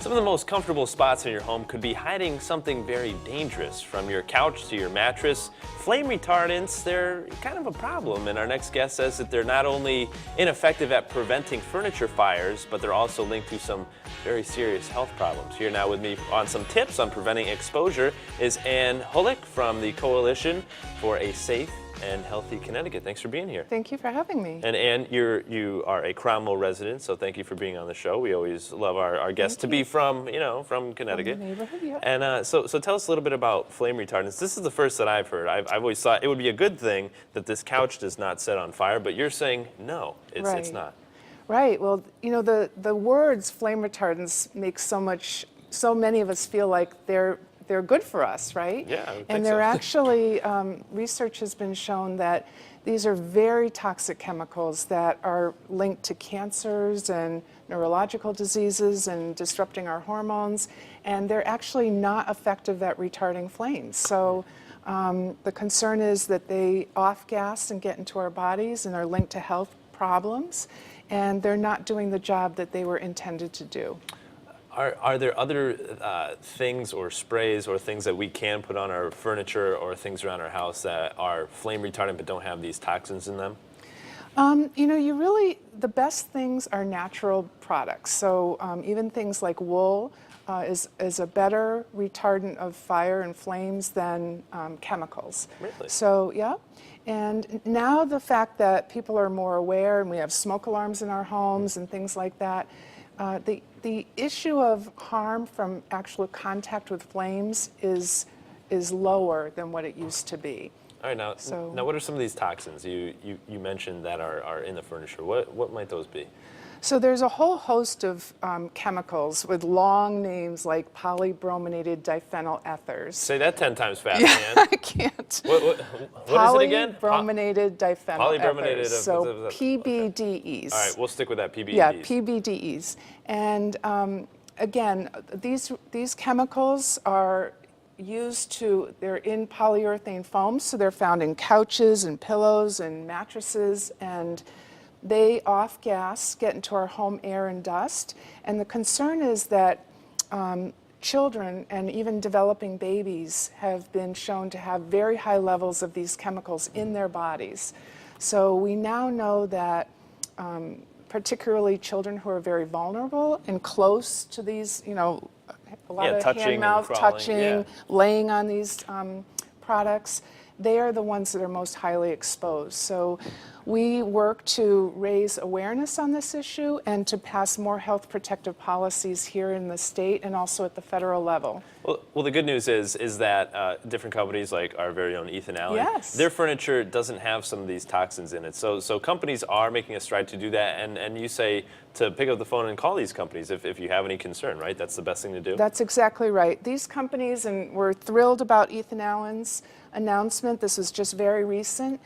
Some of the most comfortable spots in your home could be hiding something very dangerous. From your couch to your mattress, flame retardants, they're kind of a problem. And our next guest says that they're not only ineffective at preventing furniture fires, but they're also linked to some very serious health problems. Here now with me on some tips on preventing exposure is Ann Hulick from the Coalition for a Safe and Healthy Connecticut. Thanks for being here. Thank you for having me. And Ann, you are a Cromwell resident, so thank you for being on the show. We always love our guests to be from Connecticut. From the neighborhood, yeah. And so tell us a little bit about flame retardants. This is the first that I've heard. I've always thought it would be a good thing that this couch does not set on fire, but you're saying no, it's not. Right. Well, the words flame retardants make so many of us feel like they're good for us, right? Yeah, I would and think they're so. actually, research has been shown that these are very toxic chemicals that are linked to cancers and neurological diseases and disrupting our hormones, and they're actually not effective at retarding flames. So the concern is that they off-gas and get into our bodies and are linked to health problems, and they're not doing the job that they were intended to do. Are there other things or sprays or things that we can put on our furniture or things around our house that are flame retardant but don't have these toxins in them? The best things are natural products. So even things like wool is a better retardant of fire and flames than chemicals. Really? So, yeah. And now the fact that people are more aware and we have smoke alarms in our homes and things like that, the issue of harm from actual contact with flames is lower than what it used to be. All right, now what are some of these toxins you mentioned that are in the furniture? What might those be? So there's a whole host of chemicals with long names like polybrominated diphenyl ethers. Say that 10 times fast, Yeah, man. I can't. What is it again? Polybrominated diphenyl ethers. So PBDEs. All right, we'll stick with that, PBDEs. Yeah, PBDEs. And again, these chemicals are they're in polyurethane foams, so they're found in couches and pillows and mattresses, and they off-gas, get into our home air and dust. And the concern is that children and even developing babies have been shown to have very high levels of these chemicals in their bodies. So we now know that particularly children who are very vulnerable and close to these, a lot of hand-mouth touching, laying on these products, they are the ones that are most highly exposed. So we work to raise awareness on this issue and to pass more health protective policies here in the state and also at the federal level. Well, the good news is that different companies like our very own Ethan Allen, yes, their furniture doesn't have some of these toxins in it. So companies are making a stride to do that, and you say to pick up the phone and call these companies if you have any concern, right? That's the best thing to do? That's exactly right. These companies, and we're thrilled about Ethan Allen's announcement. This is just very recent.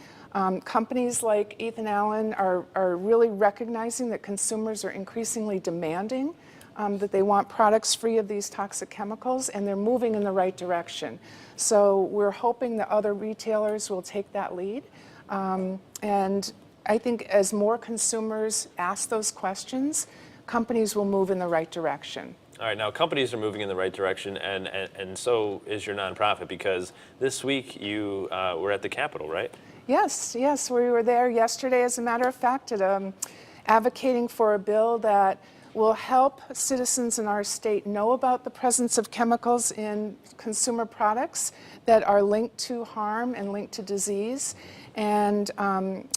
Companies like Ethan Allen are really recognizing that consumers are increasingly demanding that they want products free of these toxic chemicals, and they're moving in the right direction. So we're hoping that other retailers will take that lead. And I think as more consumers ask those questions, companies will move in the right direction. All right, now companies are moving in the right direction, and so is your nonprofit, because this week you were at the Capitol, right? Yes, we were there yesterday, as a matter of fact, advocating for a bill that will help citizens in our state know about the presence of chemicals in consumer products that are linked to harm and linked to disease. And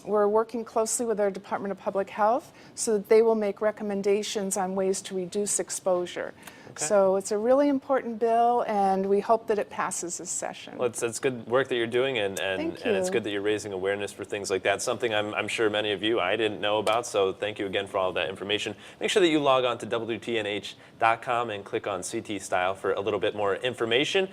we're working closely with our Department of Public Health so that they will make recommendations on ways to reduce exposure. Okay. So it's a really important bill, and we hope that it passes this session. Well, it's good work that you're doing, and it's good that you're raising awareness for things like that. Something I'm sure many of you I didn't know about, so thank you again for all of that information. Make sure that you log on to WTNH.com and click on CT Style for a little bit more information.